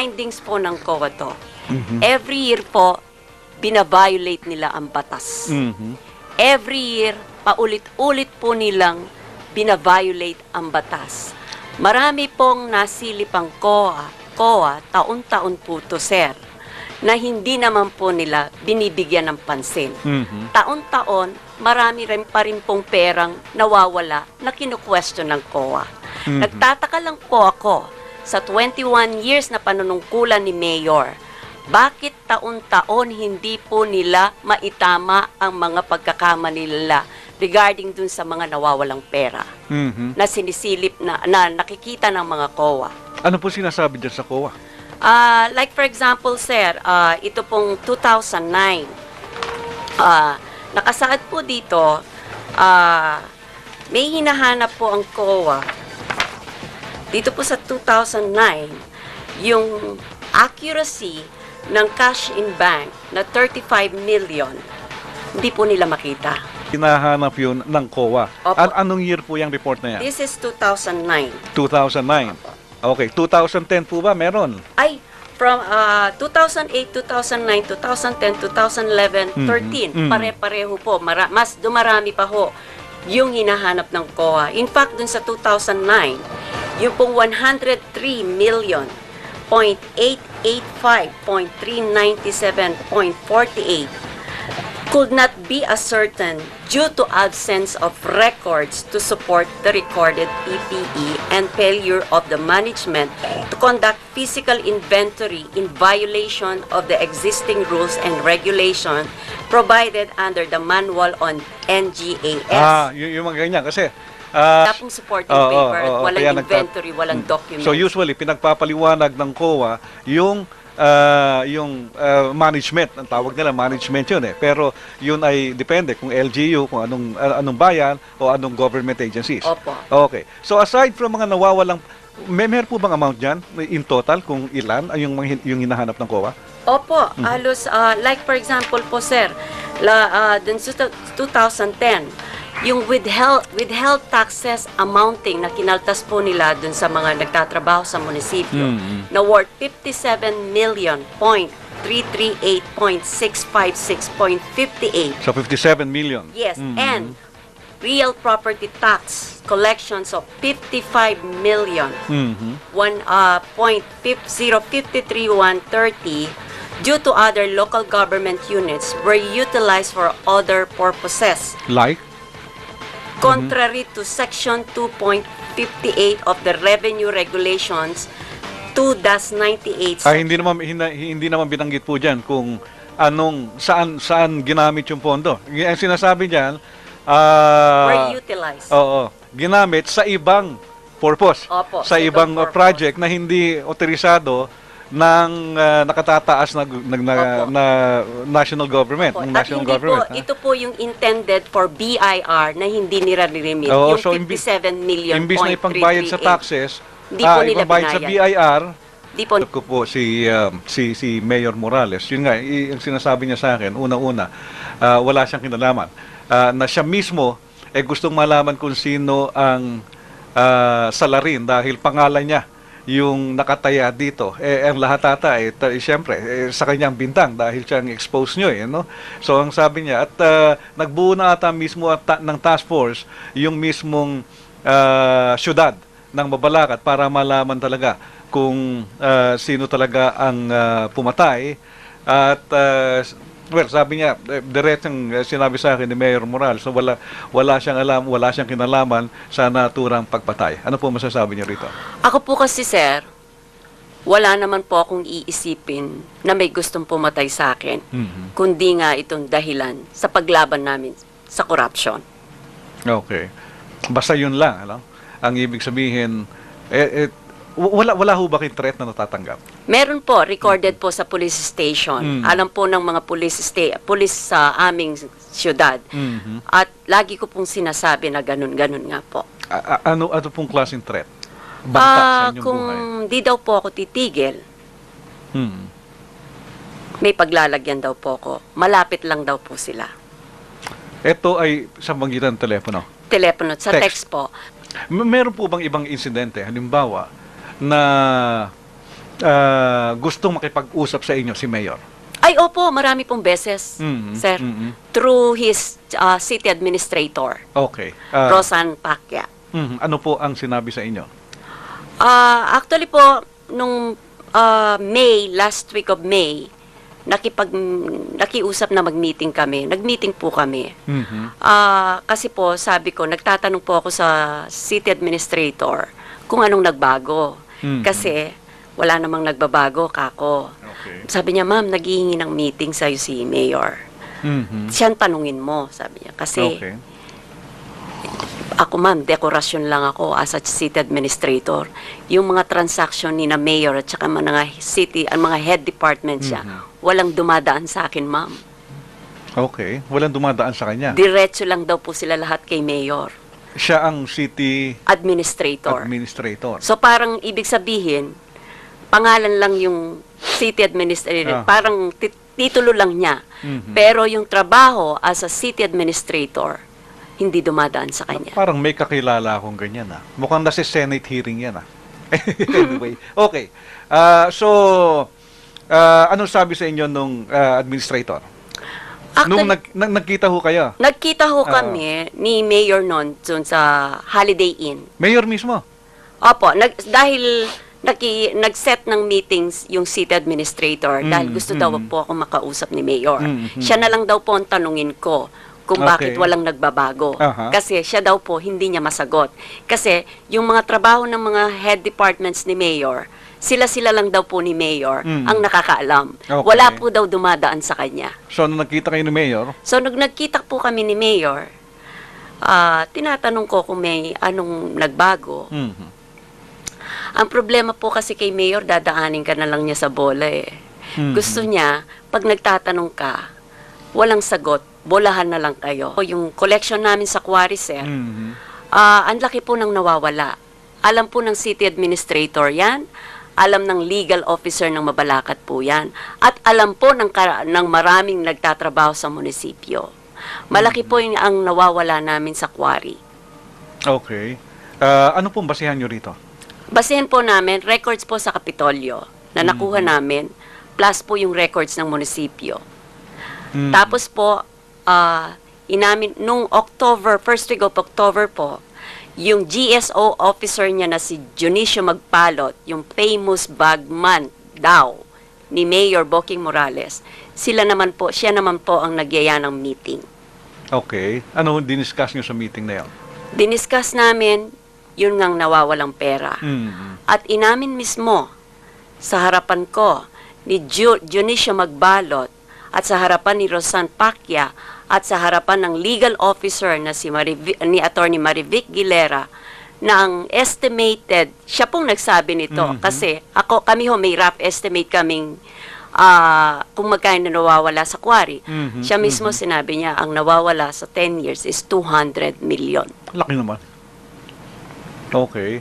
findings po ng COA to. Every year po, binaviolate nila ang batas. Every year, paulit-ulit po nilang binaviolate ang batas. Marami pong nasilip ang COA, taon-taon po to, sir, na hindi naman po nila binibigyan ng pansin. Taon-taon, marami rin pa rin pong perang nawawala na kinu-question ng COA. Nagtataka lang po ako sa 21 years na panunungkulan ni Mayor, bakit taon-taon hindi po nila maitama ang mga pagkakamali nila regarding dun sa mga nawawalang pera na sinisilip na nakikita ng mga COA. Ano po sinasabi dyan sa COA? Like for example, sir, ito pong 2009, nakasaad po dito, may hinahanap po ang COA. Dito po sa 2009, yung accuracy ng cash in bank na 35 million, hindi po nila makita. Hinahanap yun ng COA. Opo. Anong year po yung report na yan? This is 2009. 2009. Okay, 2010 po ba meron? Ay, from 2008, 2009, 2010, 2011, 13, pare-pareho po. Mas dumarami pa ho yung hinahanap ng COA. In fact, dun sa 2009, yung pong 103 million, 0.885.397.48 could not be ascertained due to absence of records to support the recorded PPE and failure of the management to conduct physical inventory in violation of the existing rules and regulations provided under the manual on NGAS. Yung mga ganyan kasi Wala pong supporting paper, walang inventory, walang document. So usually pinagpapaliwanag ng COA yung management, ang tawag nila management yun eh. Pero yun ay depende kung LGU, kung anong bayan o anong government agencies. Opo. Okay. So aside from mga nawawalang, meron po bang amount dyan in total kung ilan ay yung hinahanap ng COA? Opo, halos, like for example po sir, dun sa 2010, yung withheld taxes amounting na kinaltas po nila dun sa mga nagtatrabaho sa munisipyo na worth 57 million point 338.656.58. So 57 million. Yes, and real property tax collections of 55 million 1.053130 due to other local government units were utilized for other purposes. Like? Contrary to Section 2.58 of the Revenue Regulations 2-98. Hindi naman binanggit po diyan kung saan ginamit yung pondo. Ang sinasabi diyan were utilized. Oo, ginamit sa ibang purpose. Opo, sa ibang purpose. project na hindi otorisado ng nakatataas na national government. Opo. Ng At national hindi government. po, ito po yung intended for BIR na hindi nila remit. Oo, Yung so 57 million imbis na ipangbayad sa taxes, Hindi po nila ipangbayad sa binayad. BIR. Di po, Ko po si Mayor Morales. Yun nga, ang sinasabi niya sa akin, una-una, wala siyang kinalaman. Na siya mismo gustong malaman kung sino ang salarin dahil pangalan niya yung nakataya dito. Ang lahat ata, siyempre, sa kanyang bintang dahil siyang expose nyo. No? So, ang sabi niya, at nagbuo na ata mismo ng task force yung mismong syudad ng Mabalacat para malaman talaga kung sino talaga ang pumatay. At, well, sabi niya, diretsang sinabi sa akin ni Mayor Morales, so wala siyang alam, wala siyang kinalaman sa naturang pagpatay. Ano po masasabi niyo rito? ako po kasi sir, wala naman po akong iisipin na may gustong pumatay sa akin, kundi nga itong dahilan sa paglaban namin sa corruption. Okay. Basta yun lang, ano? Ang ibig sabihin, wala ho ba kayong threat na natatanggap? Meron po, recorded po sa police station. Alam po ng mga police sa aming syudad. At lagi ko pong sinasabi na ganun-ganun nga po. Ano pong klaseng threat? Banta sa inyong Kung buhay? di daw po ako titigil, may paglalagyan daw po ako. Malapit lang daw po sila. Ito ay sa magitan ng telepono. Telepono, sa text po. Meron po bang ibang insidente, halimbawa, na gustong makipag-usap sa inyo si Mayor? Ay, opo, marami pong beses, sir. Through his city administrator, Okay. Rosan Pacquiao. Ano po ang sinabi sa inyo? Actually po, nung May, last week of May, nakiusap na mag-meeting kami. Nag-meeting po kami. Kasi po, sabi ko, nagtatanong po ako sa city administrator kung anong nagbago. Kasi wala namang nagbabago, kako. Okay. Sabi niya, ma'am, naghihingi ng meeting sa'yo si Mayor. Siyan tanungin mo, sabi niya. Kasi Okay. ako, ma'am, dekorasyon lang ako as a city administrator. Yung mga transaction ni na mayor at saka mga city, ang mga head departments siya, walang dumadaan sa akin, ma'am. Okay. Walang dumadaan sa kanya. Diretso lang daw po sila lahat kay mayor. Siya ang city Administrator. administrator. So parang ibig sabihin, pangalan lang yung city administrator. Parang titulo lang niya. Pero yung trabaho as a city administrator, hindi dumadaan sa kanya. Parang may kakilala akong ganyan. Mukhang nasa Senate hearing yan. Anyway. Okay. So, anong sabi sa inyo nung administrator? Nung nagkita ho kayo? Nagkita ho kami ni Mayor noon dun sa Holiday Inn. Mayor mismo? Opo, dahil nag-set ng meetings yung city administrator dahil gusto daw po ako makausap ni Mayor. Siya na lang daw po ang tanungin ko kung bakit walang nagbabago. Kasi siya daw po hindi niya masagot. Kasi yung mga trabaho ng mga head departments ni Mayor, sila-sila lang daw po ni Mayor ang nakakaalam. Okay. Wala po daw dumadaan sa kanya. So, nung nagkita kayo ni Mayor? So, nagkita po kami ni Mayor, tinatanong ko kung may anong nagbago. Ang problema po kasi kay Mayor, dadaanin ka na lang niya sa bola eh. Gusto niya, pag nagtatanong ka, walang sagot, bolahan na lang kayo. Yung collection namin sa quarry, sir, ang laki po nang nawawala. Alam po ng city administrator yan, alam ng legal officer ng Mabalacat po yan, at alam po ng maraming nagtatrabaho sa munisipyo. Malaki po yung ang nawawala namin sa quarry. Okay. Ano pong basihan nyo rito? Basehan po namin, records po sa Kapitolyo na nakuha namin, plus po yung records ng munisipyo. Tapos po, inamin, nung October, first week of October po, yung GSO officer niya na si Dionisio Magpalot, yung famous bagman daw ni Mayor Boking Morales, siya naman po ang nagyaya ng meeting. Okay. Ano diniscuss nyo sa meeting na yun? Diniscuss namin, yun ngang nawawalang pera. At inamin mismo, sa harapan ko, ni Dionisio Magbalot, at sa harapan ni Rosan Pacquiao, at sa harapan ng legal officer na ni Attorney Marivic Gilera, na ang estimated, siya pong nagsabi nito, kasi kami may rough estimate kaming kung magkano nawawala sa quarry. Siya mismo sinabi niya, ang nawawala sa 10 years is 200 million. Laki naman. Okay.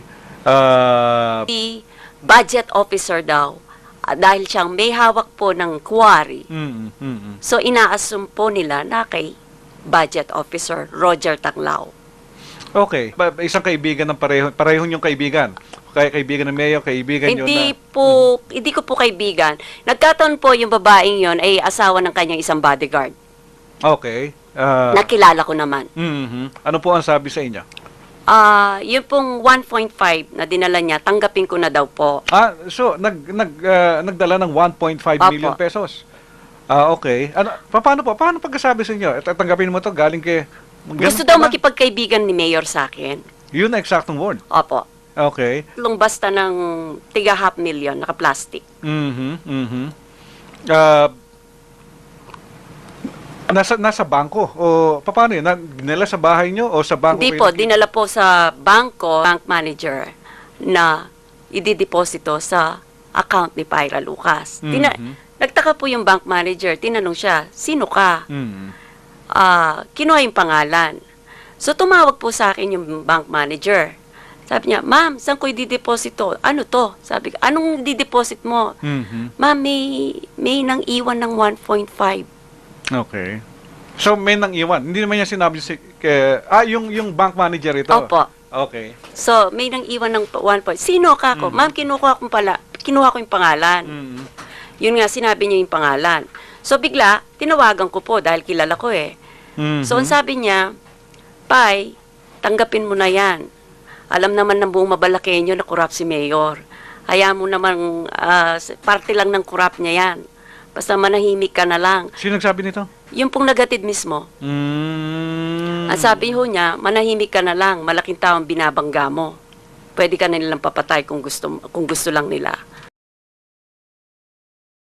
The budget officer daw, dahil siyang may hawak po ng quarry, so ina-assume po nila na kay budget officer Roger Taclao. Okay. Isang kaibigan ng pareho niyong kaibigan. Kaibigan ng Mayor, kaibigan niyo na... Hindi ko po kaibigan. Nagkataon po yung babaeng yon ay asawa ng kanyang isang bodyguard. Okay. Nakilala ko naman. Ano po ang sabi sa inyo? Yung pong 1.5 na dinala niya, tanggapin ko na daw po. So nagdala ng 1.5 million pesos. Okay. Paano pagkasabi sa inyo? Tanggapin mo to galing kay Gusto daw makipagkaibigan ni Mayor sa akin. Yun ang eksaktong word. Opo. Okay. Basta ng tiga $500,000 naka-plastic. Nasa bangko o paano yun? Dinala sa bahay nyo o sa bangko? Hindi po, dinala po sa bangko, bank manager na idideposito sa account ni Pyra Lucas. Nagtaka po yung bank manager, tinanong siya, sino ka? Kinuha yung pangalan. So tumawag po sa akin yung bank manager. Sabi niya, ma'am, saan ko i-deposito? Ano to? Sabi ko, anong di-deposit mo? Ma'am, may nang iwan ng 1.5. Okay. So, may nang iwan. Hindi naman niya sinabi yung bank manager ito. Opo. Okay. So, may nang iwan ng 1.5. Sino ka ko? Ma'am, kinukuha ko pala. kinuha ko yung pangalan. Mm. Yun nga, sinabi niya yung pangalan. So, bigla, tinawagan ko po dahil kilala ko eh. Mhm. So, ang sabi niya, Pai, tanggapin mo na yan. Alam naman ng buong Mabalakenyo na corrupt si Mayor. Hayaan mo namang parte lang ng corrupt niya yan. Basta manahimik ka na lang. Sino nagsabi nito? Yung pong nagatid mismo. Mm. Ang sabi ho niya, manahimik ka na lang. Malaking tao ang binabangga mo. Pwede ka na nilang papatay kung gusto lang nila.